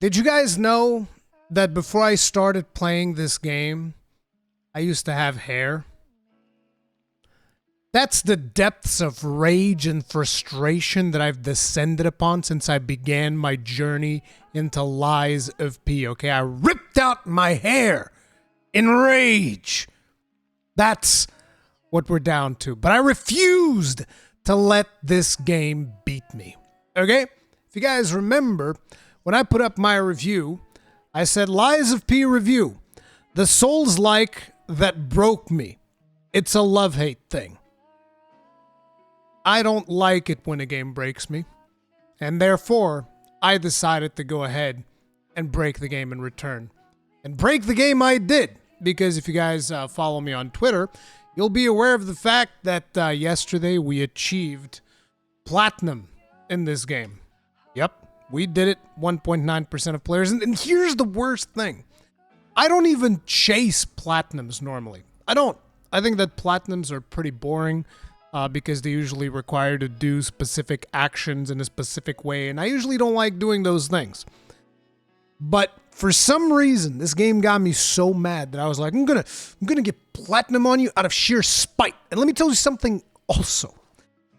Did you guys know that before I started playing this game, I used to have hair? That's the depths of rage and frustration that I've descended upon since I began my journey into Lies of P, okay? I ripped out my hair in rage. That's what we're down to. But I refused to let this game beat me, okay? If you guys remember, when I put up my review, I said Lies of P review. The Soulslike that broke me. It's a love-hate thing. I don't like it when a game breaks me, and therefore, I decided to go ahead and break the game in return. And break the game I did, because if you guys follow me on Twitter, you'll be aware of the fact that yesterday we achieved platinum in this game. Yep, we did it, 1.9% of players, and here's the worst thing. I don't even chase platinums normally. I don't. I think that platinums are pretty boring. Because they usually require to do specific actions in a specific way, and I usually don't like doing those things. But for some reason, this game got me so mad that I was like, I'm gonna get platinum on you out of sheer spite. And let me tell you something also.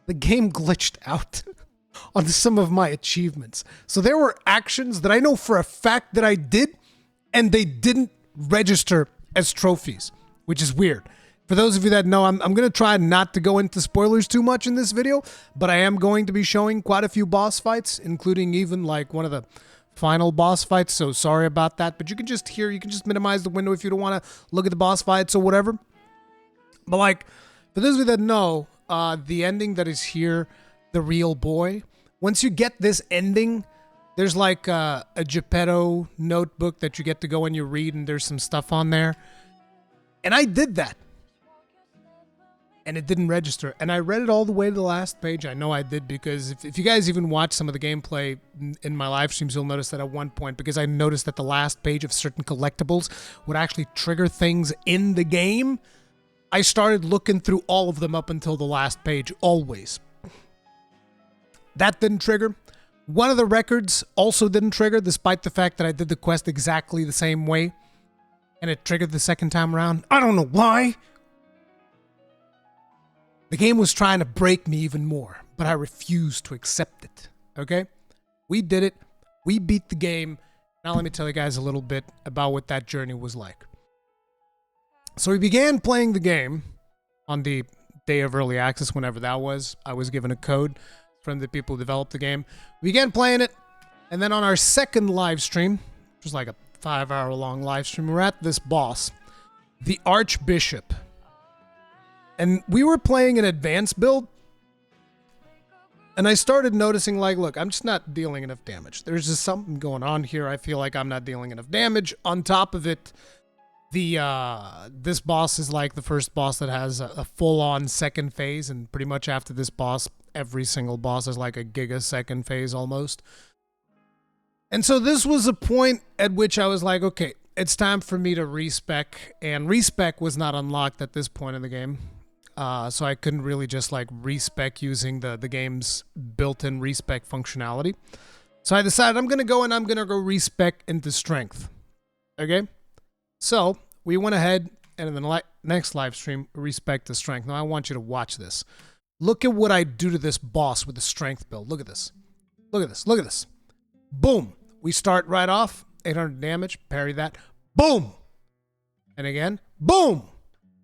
The game glitched out on some of my achievements. So there were actions that I know for a fact that I did, and they didn't register as trophies, which is weird. For those of you that know, I'm going to try not to go into spoilers too much in this video, but I am going to be showing quite a few boss fights, including even like one of the final boss fights, so sorry about that. But you can just minimize the window if you don't want to look at the boss fights or whatever. But like, for those of you that know, the ending that is here, the real boy, once you get this ending, there's like a Geppetto notebook that you get to go and you read, and there's some stuff on there. And I did that. And it didn't register. And I read it all the way to the last page. I know I did, because if you guys even watch some of the gameplay in my live streams, you'll notice that at one point, because I noticed that the last page of certain collectibles would actually trigger things in the game, I started looking through all of them up until the last page, always. That didn't trigger. One of the records also didn't trigger, despite the fact that I did the quest exactly the same way. And it triggered the second time around. I don't know why. The game was trying to break me even more, but I refused to accept it, okay? We did it. We beat the game. Now let me tell you guys a little bit about what that journey was like. So we began playing the game on the day of early access, whenever that was. I was given a code from the people who developed the game. We began playing it, and then on our second live stream, which was like a 5-hour-long live stream, we're at this boss, the Archbishop. And we were playing an advanced build, and I started noticing, like, look, I'm just not dealing enough damage. There's just something going on here. I feel like I'm not dealing enough damage. On top of it, this boss is like the first boss that has a full-on second phase, and pretty much after this boss, every single boss is like a giga-second phase almost. And so this was a point at which I was like, okay, it's time for me to respec, and respec was not unlocked at this point in the game. So I couldn't really just like respec using the game's built-in respec functionality. So I decided I'm going to go respec into strength. Okay? So we went ahead and in the next live stream, respec to strength. Now I want you to watch this. Look at what I do to this boss with the strength build. Look at this. Look at this. Look at this. Boom. We start right off. 800 damage. Parry that. Boom. And again. Boom.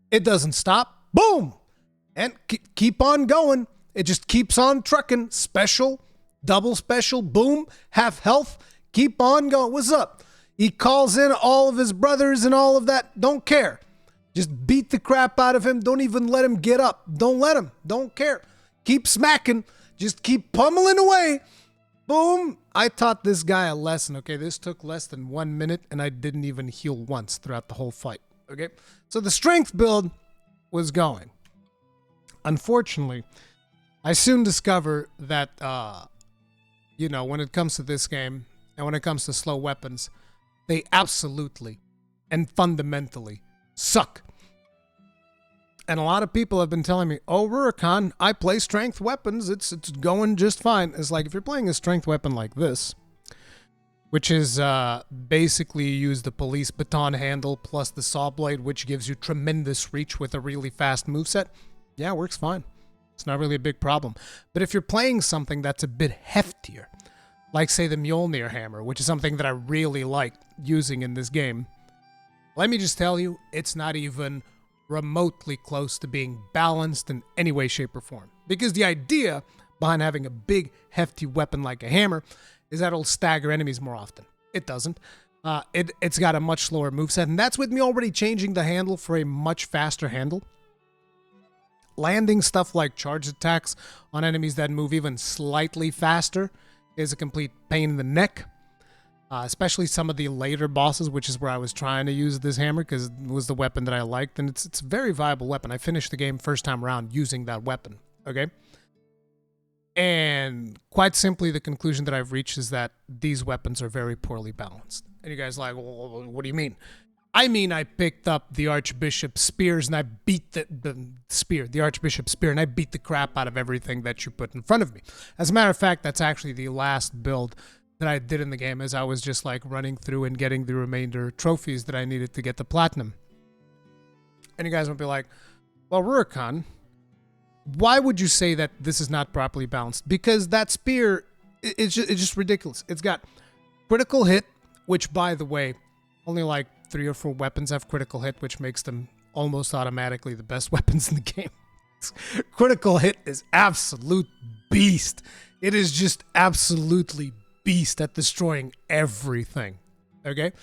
It doesn't stop. Boom. And keep on going. It just keeps on trucking. Special, double special, boom, half health. Keep on going. What's up? He calls in all of his brothers and all of that. Don't care. Just beat the crap out of him. Don't even let him get up. Don't let him. Don't care. Keep smacking. Just keep pummeling away. Boom. I taught this guy a lesson, okay? This took less than 1 minute, and I didn't even heal once throughout the whole fight, okay? So the strength build was going. Unfortunately, I soon discover that, when it comes to this game and when it comes to slow weapons, they absolutely and fundamentally suck. And a lot of people have been telling me, oh, Rurikhan, I play strength weapons. It's going just fine. It's like, if you're playing a strength weapon like this, which is basically you use the police baton handle plus the saw blade, which gives you tremendous reach with a really fast moveset. Yeah, it works fine. It's not really a big problem. But if you're playing something that's a bit heftier, like say the Mjolnir hammer, which is something that I really like using in this game, let me just tell you, it's not even remotely close to being balanced in any way, shape, or form. Because the idea behind having a big, hefty weapon like a hammer is that it'll stagger enemies more often. It doesn't. It's got a much slower moveset, and that's with me already changing the handle for a much faster handle. Landing stuff like charge attacks on enemies that move even slightly faster is a complete pain in the neck. Especially some of the later bosses, which is where I was trying to use this hammer because it was the weapon that I liked, and it's a very viable weapon. I finished the game first time around using that weapon, okay? And quite simply, the conclusion that I've reached is that these weapons are very poorly balanced. And you guys are like, well, what do you mean? I mean, I picked up the Archbishop's spears and I beat the Archbishop's spear, and I beat the crap out of everything that you put in front of me. As a matter of fact, that's actually the last build that I did in the game, as I was just like running through and getting the remainder trophies that I needed to get the platinum. And you guys would be like, well, Rurikhan, why would you say that this is not properly balanced? Because that spear, it's just ridiculous. It's got critical hit, which, by the way, only like 3 or 4 weapons have critical hit, which makes them almost automatically the best weapons in the game. Critical hit is absolute beast. It is just absolutely beast at destroying everything, okay?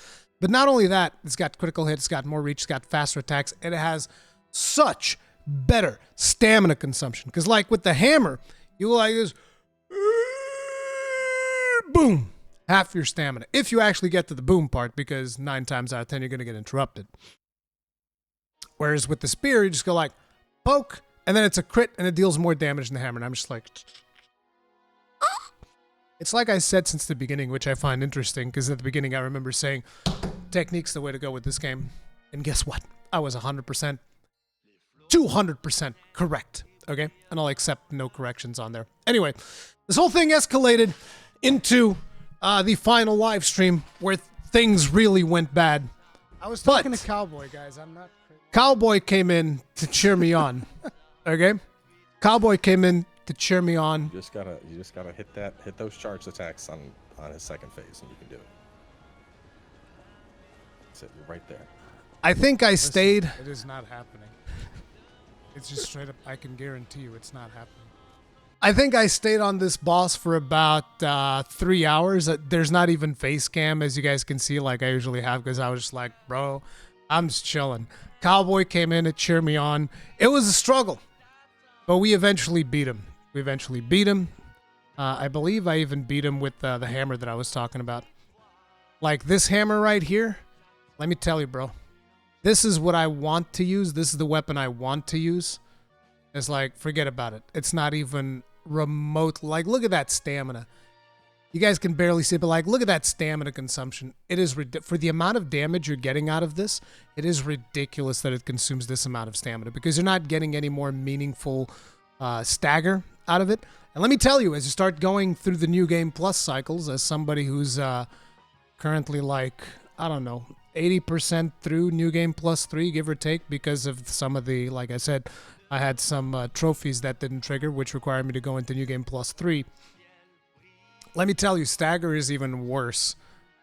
But not only that, it's got critical hit, it's got more reach, it's got faster attacks, and it has such better stamina consumption. Because like with the hammer, you go like this, boom, half your stamina. If you actually get to the boom part, because 9 times out of 10 you're going to get interrupted. Whereas with the spear, you just go like, poke, and then it's a crit, and it deals more damage than the hammer. And I'm just like, it's like I said since the beginning, which I find interesting, because at the beginning I remember saying, technique's the way to go with this game. And guess what? I was 100%, 200% correct, okay? And I'll accept no corrections on there. Anyway, this whole thing escalated into the final live stream where things really went bad. I was talking to Cowboy, guys. I'm not crazy. Cowboy came in to cheer me on, okay? Cowboy came in to cheer me on. You just gotta hit those charge attacks on his second phase, and you can do it. That's it. You're right there. I think I stayed. It is not happening. It's just straight up. I can guarantee you, it's not happening. I think I stayed on this boss for about 3 hours. There's not even face cam, as you guys can see, like I usually have, because I was just like, bro, I'm just chilling. Cowboy came in to cheer me on. It was a struggle, but we eventually beat him. I believe I even beat him with the hammer that I was talking about. Like this hammer right here, let me tell you, bro. This is what I want to use. This is the weapon I want to use. It's like, forget about it. It's not even remote. Like, look at that stamina. You guys can barely see it, but like, look at that stamina consumption. It is, for the amount of damage you're getting out of this, it is ridiculous that it consumes this amount of stamina, because you're not getting any more meaningful stagger out of it. And let me tell you, as you start going through the New Game Plus cycles, as somebody who's currently like, I don't know, 80% through New Game Plus 3, give or take, because of some of the, like I said, I had some trophies that didn't trigger, which required me to go into New Game Plus 3. Let me tell you, stagger is even worse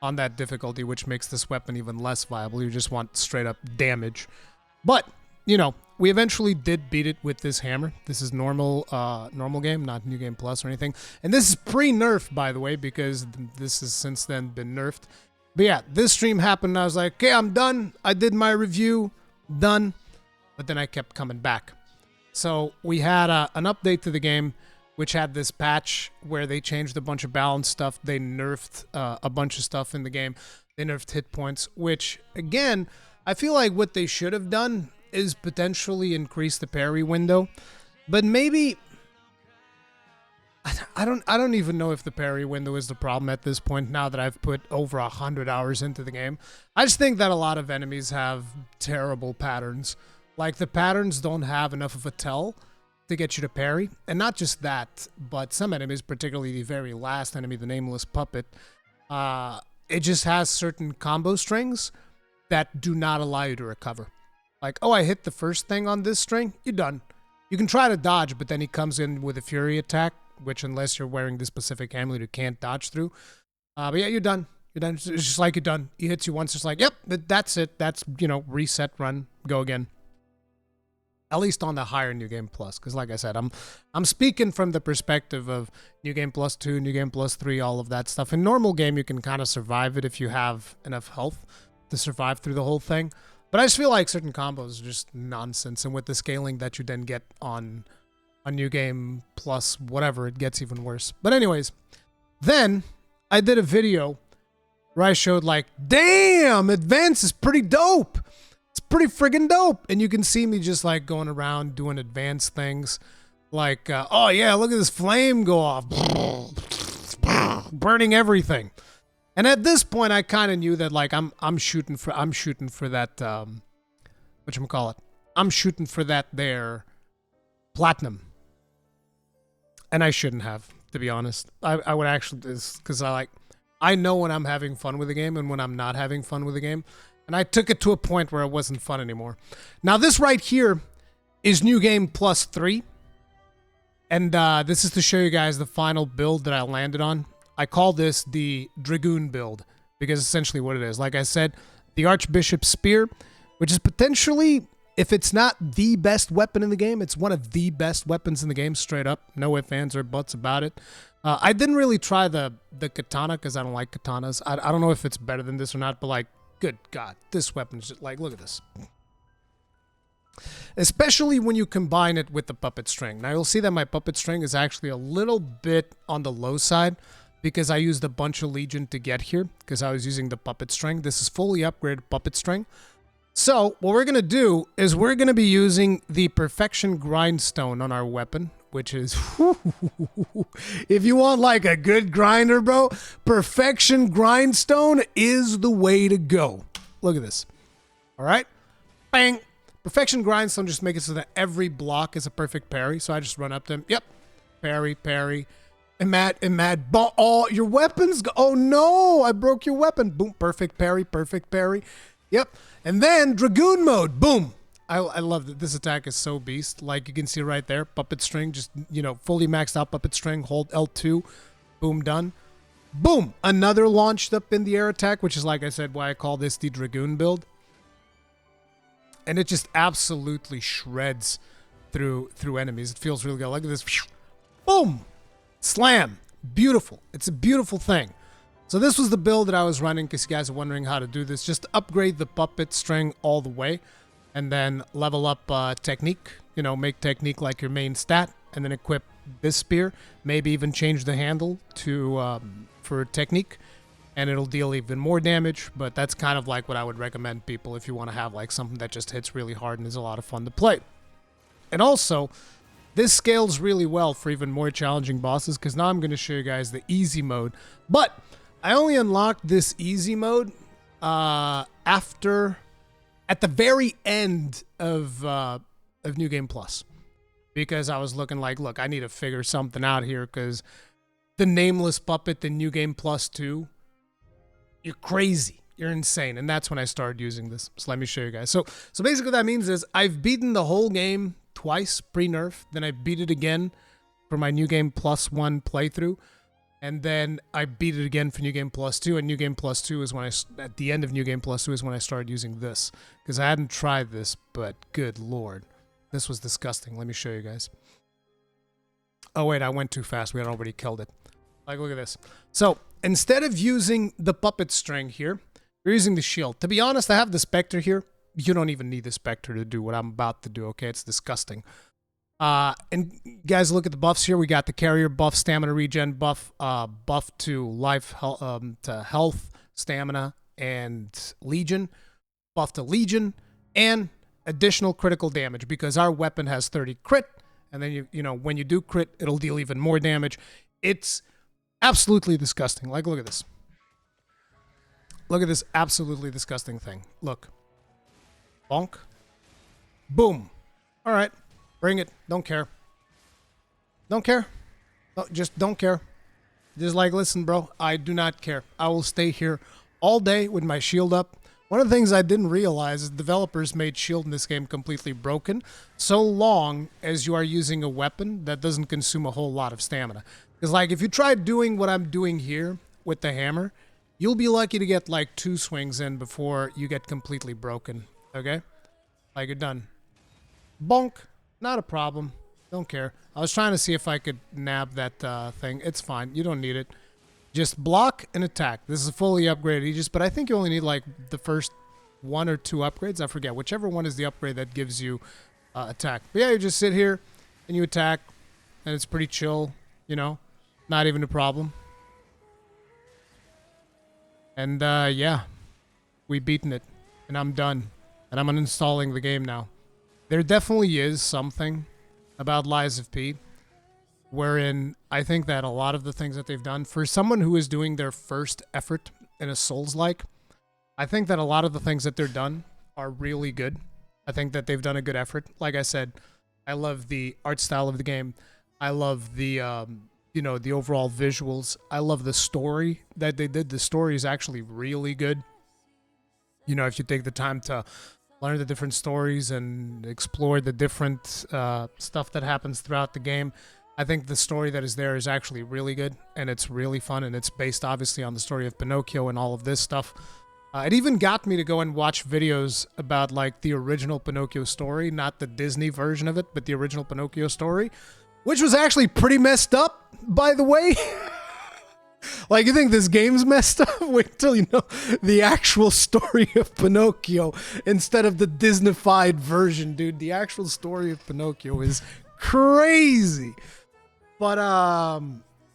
on that difficulty, which makes this weapon even less viable. You just want straight up damage. But, you know, we eventually did beat it with this hammer. This is normal game, not New Game Plus or anything. And this is pre-nerf, by the way, because this has since then been nerfed. But yeah, this stream happened and I was like, okay, I'm done. I did my review, done. But then I kept coming back. So we had an update to the game, which had this patch where they changed a bunch of balance stuff. They nerfed a bunch of stuff in the game. They nerfed hit points, which, again, I feel like what they should have done is potentially increase the parry window. But maybe... I don't even know if the parry window is the problem at this point, now that I've put over 100 hours into the game. I just think that a lot of enemies have terrible patterns. Like, the patterns don't have enough of a tell to get you to parry. And not just that, but some enemies, particularly the very last enemy, the Nameless Puppet, it just has certain combo strings that do not allow you to recover. Like, oh, I hit the first thing on this string, you're done. You can try to dodge, but then he comes in with a Fury attack, which unless you're wearing this specific amulet, you can't dodge through. But yeah, you're done. You're done. It's just like you're done. He hits you once, it's like, yep, that's it. That's, reset, run, go again. At least on the higher New Game Plus, because like I said, I'm speaking from the perspective of New Game Plus 2, New Game Plus 3, all of that stuff. In normal game, you can kind of survive it if you have enough health to survive through the whole thing. But I just feel like certain combos are just nonsense, and with the scaling that you then get on a New Game Plus whatever, it gets even worse. But anyways, then I did a video where I showed like, damn, Advance is pretty dope. It's pretty friggin' dope. And you can see me just like going around doing advanced things. Like, oh yeah, look at this flame go off. Burning everything. And at this point, I kind of knew that like I'm shooting for that, whatchamacallit. I'm shooting for that there platinum. And I shouldn't have, to be honest. I would actually, because I know when I'm having fun with a game and when I'm not having fun with a game. And I took it to a point where it wasn't fun anymore. Now this right here is New Game Plus 3. And this is to show you guys the final build that I landed on. I call this the Dragoon build because essentially what it is. Like I said, the Archbishop's Spear, which is potentially, if it's not the best weapon in the game, it's one of the best weapons in the game, straight up. No ifs, ands, or buts about it. I didn't really try the katana because I don't like katanas. I don't know if it's better than this or not, but like, good God, this weapon is just like, look at this. Especially when you combine it with the puppet string. Now you'll see that my puppet string is actually a little bit on the low side because I used a bunch of Legion to get here because I was using the puppet string. This is fully upgraded puppet string. So what we're going to do is we're going to be using the Perfection Grindstone on our weapon, which is, if you want like a good grinder, bro, Perfection Grindstone is the way to go. Look at this. All right. Bang. Perfection Grindstone just make it so that every block is a perfect parry. So I just run up to him. Yep. Parry, parry. And oh, your weapons. Oh no, I broke your weapon. Boom. Perfect parry, perfect parry. Yep. And then Dragoon mode. Boom. I love that this attack is so beast. Like you can see right there, puppet string, just, fully maxed out puppet string, hold L2, boom, done. Boom, another launched up in the air attack, which is, like I said, why I call this the Dragoon build. And it just absolutely shreds through enemies. It feels really good. Look at this. Boom, slam, beautiful. It's a beautiful thing. So this was the build that I was running, in case you guys are wondering how to do this. Just upgrade the puppet string all the way. And then level up technique, make technique like your main stat, and then equip this spear. Maybe even change the handle to for technique, and it'll deal even more damage. But that's kind of like what I would recommend people if you want to have like something that just hits really hard and is a lot of fun to play. And also, this scales really well for even more challenging bosses, because now I'm going to show you guys the easy mode. But I only unlocked this easy mode at the very end of New Game Plus, because I was looking like, look, I need to figure something out here, because the nameless puppet in New Game Plus 2, you're crazy, you're insane, and that's when I started using this. So let me show you guys. So basically what that means is I've beaten the whole game twice pre-nerf, then I beat it again for my New Game Plus 1 playthrough. And then I beat it again for New Game Plus 2, and New Game Plus 2 is when at the end of New Game Plus 2 is when I started using this. Because I hadn't tried this, but good lord. This was disgusting. Let me show you guys. Oh wait, I went too fast. We had already killed it. Like, look at this. So, instead of using the puppet string here, we're using the shield. To be honest, I have the Spectre here. You don't even need the Spectre to do what I'm about to do, okay? It's disgusting. And guys, look at the buffs here. We got the carrier buff, stamina regen buff, buff to life, to health, stamina, and legion, buff to legion, and additional critical damage, because our weapon has 30 crit, and then when you do crit, it'll deal even more damage. It's absolutely disgusting. Like, look at this. Look at this absolutely disgusting thing. Look. Bonk. Boom. All right. Bring it. Don't care. Don't care. No, just don't care. Just like, listen, bro, I do not care. I will stay here all day with my shield up. One of the things I didn't realize is developers made shield in this game completely broken so long as you are using a weapon that doesn't consume a whole lot of stamina. Because, like, if you try doing what I'm doing here with the hammer, you'll be lucky to get, like, 2 swings in before you get completely broken, okay? Like, you're done. Bonk. Not a problem. Don't care. I was trying to see if I could nab that thing. It's fine. You don't need it. Just block and attack. This is a fully upgraded Aegis, but I think you only need like the first 1 or 2 upgrades. I forget. Whichever one is the upgrade that gives you attack. But yeah, you just sit here and you attack, and it's pretty chill, you know? Not even a problem. And yeah, we've beaten it, and I'm done. And I'm uninstalling the game now. There definitely is something about Lies of P wherein I think that a lot of the things that they've done, for someone who is doing their first effort in a Souls-like, I think that a lot of the things that they're done are really good. I think that they've done a good effort. Like I said, I love the art style of the game. I love the, you know, the overall visuals. I love the story that they did. The story is actually really good. You know, if you take the time to learn the different stories and explore the different stuff that happens throughout the game, I think the story that is there is actually really good, and it's really fun, and it's based obviously on the story of Pinocchio and all of this stuff. It even got me to go and watch videos about like the original Pinocchio story, not the Disney version of it, but the original Pinocchio story, which was actually pretty messed up, by the way. Like, you think this game's messed up? Wait till you know the actual story of Pinocchio instead of the Disney-fied version, dude. The actual story of Pinocchio is crazy. But,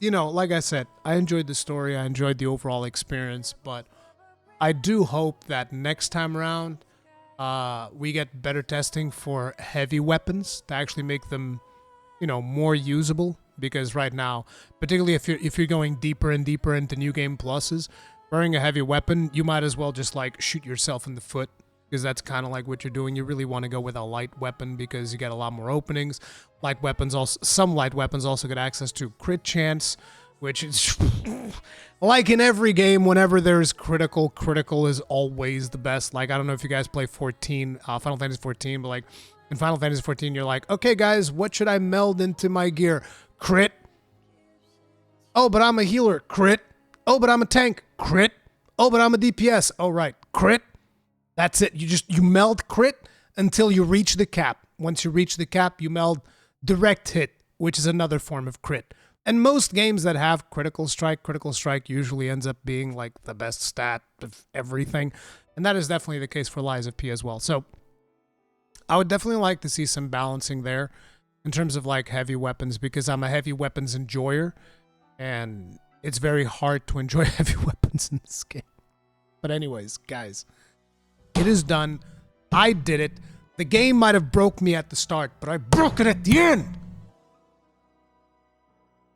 you know, like I said, I enjoyed the story. I enjoyed the overall experience. But I do hope that next time around, we get better testing for heavy weapons to actually make them, you know, more usable. Because right now, particularly if you're going deeper and deeper into New Game Pluses, wearing a heavy weapon, you might as well just like shoot yourself in the foot, because that's kind of like what you're doing. You really want to go with a light weapon because you get a lot more openings. Light weapons also, some light weapons also get access to crit chance, which is like in every game. Whenever there's critical is always the best. Like, I don't know if you guys play Final Fantasy 14, but like in Final Fantasy 14, you're like, okay guys, what should I meld into my gear? Crit. Oh, but I'm a healer. Crit. Oh, but I'm a tank. Crit. Oh, but I'm a DPS. Oh, right. Crit. That's it. You meld crit until you reach the cap. Once you reach the cap, you meld direct hit, which is another form of crit. And most games that have critical strike usually ends up being like the best stat of everything. And that is definitely the case for Lies of P as well. So I would definitely like to see some balancing there in terms of like heavy weapons, because I'm a heavy weapons enjoyer, and it's very hard to enjoy heavy weapons in this game. But anyways, guys, it is done. I did it. The game might have broke me at the start, but I broke it at the end.